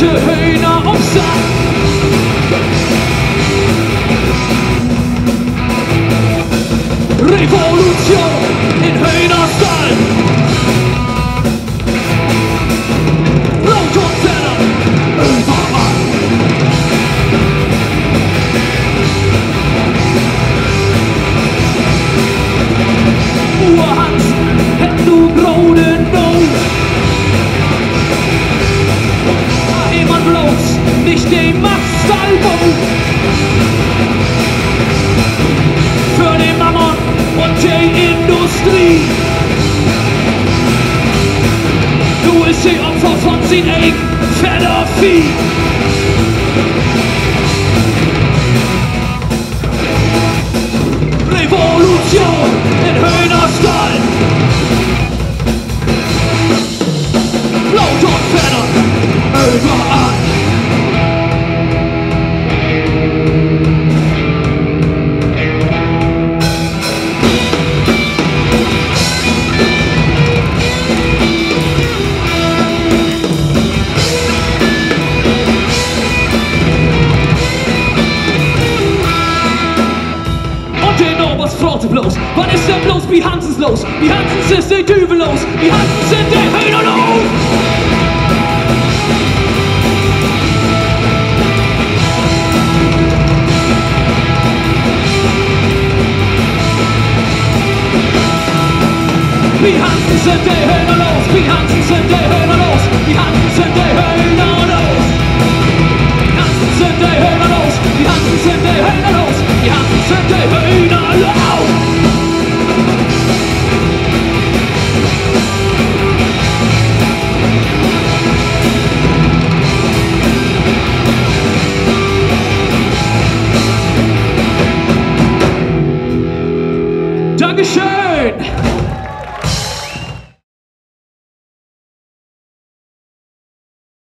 alte Hühner auf Sack. Revolution in Hühnerstall. Laut und Fälle überall. Urhans, hätt du groden Not. Jemand bloß nicht den Machstalbau. Für den Mammon und die Industrie. Du ist die Opfer von sin eigen fetter Vieh. Revolution in Hühnerstall. Laut und fetter überall. Bloß. Wann ist denn bloß wie Hansens los? Wie Hansens ist die Düvel los? Wie Hansens sind die Hühner los? Wie Hansens sind die Hühner los? Wie Hansens sind die Hühner los? Wie Hansens sind die Hühner los? Wie Hansens sind die Hühner los? Wie Hansens sind die Hühner los? Wie Hansens sind die Hühner los? Dankeschön!